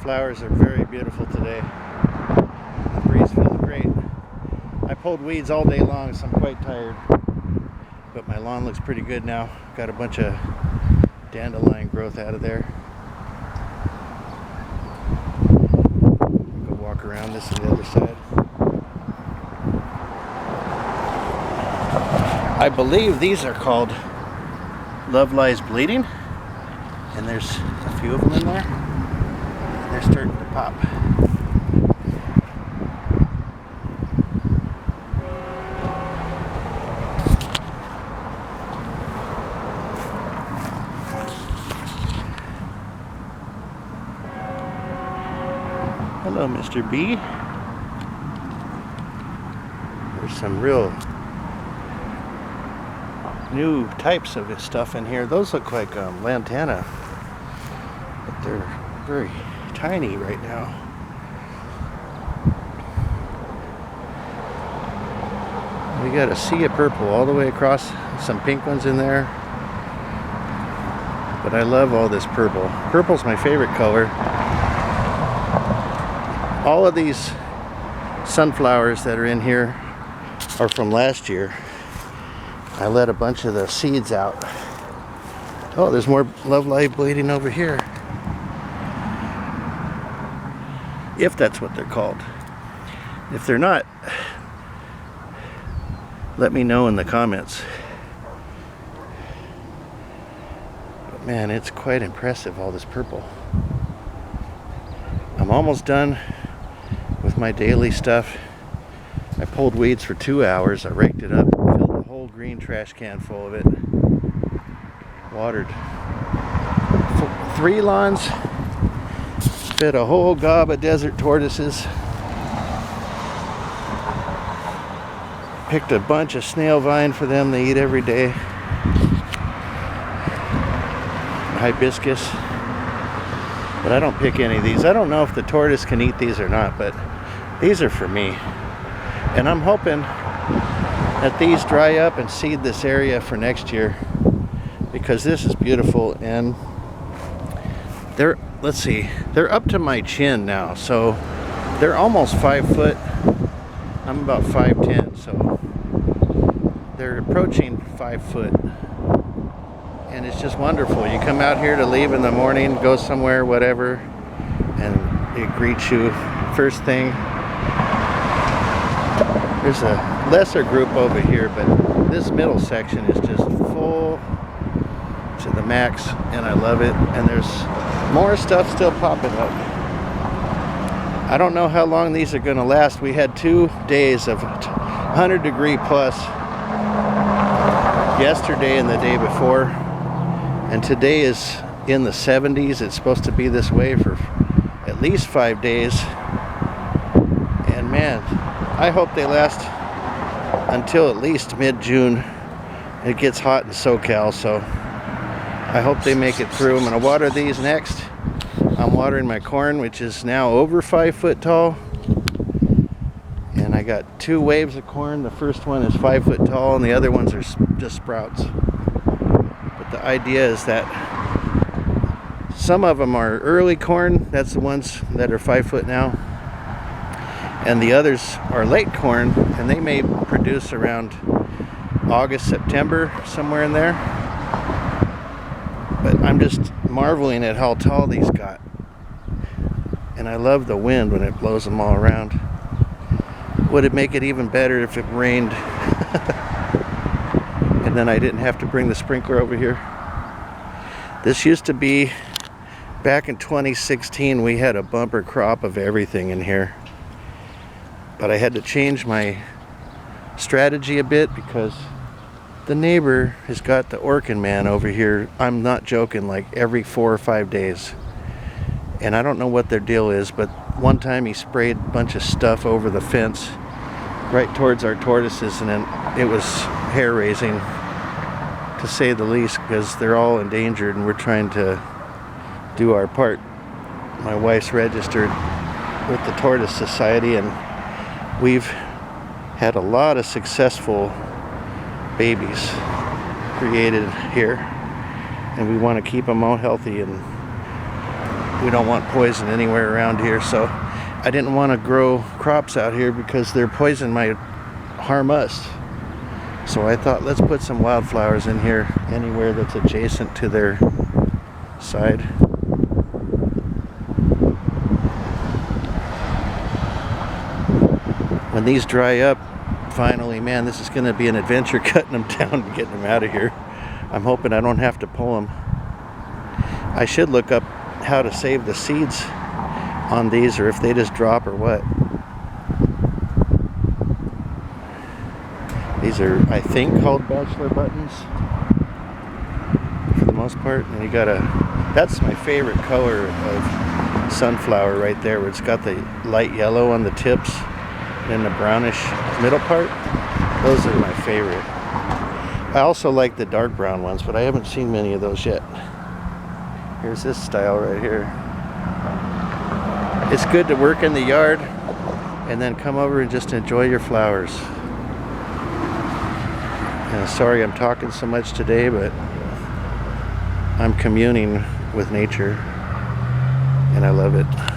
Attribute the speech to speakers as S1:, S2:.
S1: wildflowers are very beautiful today. The breeze feels great. I pulled weeds all day long, so I'm quite tired. But my lawn looks pretty good now. Got a bunch of dandelion growth out of there. Go walk around this to the other side. I believe these are called Love Lies Bleeding, and there's a few of them in there. They're starting to pop. Hello, Mr. B. There's some real new types of stuff in here. Those look like lantana, but they're very tiny right now. We got a sea of purple all the way across, some pink ones in there, but I love all this purple. Purple's my favorite color. All of these sunflowers that are in here are from last year. I let a bunch of the seeds out. Oh, there's more Love Lies Bleeding over here. If that's what they're called. If they're not, let me know in the comments. But man, it's quite impressive, all this purple. I'm almost done with my daily stuff. I pulled weeds for 2 hours. I raked it up, filled a whole green trash can full of it, watered 3 lawns, fed a whole gob of desert tortoises, picked a bunch of snail vine for them to eat every day, hibiscus, but I don't pick any of these. I don't know if the tortoise can eat these or not, but these are for me. And I'm hoping that these dry up and seed this area for next year, because this is beautiful. And they're, let's see, they're up to my chin now, so they're almost 5 foot. I'm about 5'10", so they're approaching 5 foot. And it's just wonderful. You come out here to leave in the morning, go somewhere, whatever, and they greet you first thing. There's a lesser group over here, but this middle section is just full to the max, and I love it. And there's more stuff still popping up. I don't know how long these are going to last. We had 2 days of 100-degree plus yesterday and the day before, and today is in the 70s. It's supposed to be this way for at least 5 days, and man, I hope they last until at least mid-June. It gets hot in SoCal, so I hope they make it through. I'm going to water these next. I'm watering my corn, which is now over 5 foot tall. And I got 2 waves of corn. The first one is 5 foot tall, and the other ones are just sprouts. But the idea is that some of them are early corn. That's the ones that are 5 foot now. And the others are late corn, and they may produce around August, September, somewhere in there. But I'm just marveling at how tall these got. And I love the wind when it blows them all around. Would it make it even better if it rained? And then I didn't have to bring the sprinkler over here. This used to be, back in 2016, we had a bumper crop of everything in here. But I had to change my strategy a bit because the neighbor has got the Orkin man over here. I'm not joking, like every 4 or 5 days. And I don't know what their deal is, but one time he sprayed a bunch of stuff over the fence right towards our tortoises, and then it was hair-raising, to say the least, because they're all endangered and we're trying to do our part. My wife's registered with the Tortoise Society, and we've had a lot of successful babies created here, and we want to keep them all healthy. And We don't want poison anywhere around here, so I didn't want to grow crops out here because their poison might harm us. So I thought, let's put some wildflowers in here anywhere that's adjacent to their side. When these dry up, finally, man, this is going to be an adventure cutting them down and getting them out of here. I'm hoping I don't have to pull them. I should look up how to save the seeds on these, or if they just drop or what. These are, I think, called Bachelor buttons for the most part. And you gotta, that's my favorite color of sunflower right there, where it's got the light yellow on the tips and the brownish middle part. Those are my favorite. I also like the dark brown ones, but I haven't seen many of those yet. Here's this style right here. It's good to work in the yard and then come over and just enjoy your flowers. Sorry I'm talking so much today, but I'm communing with nature and I love it.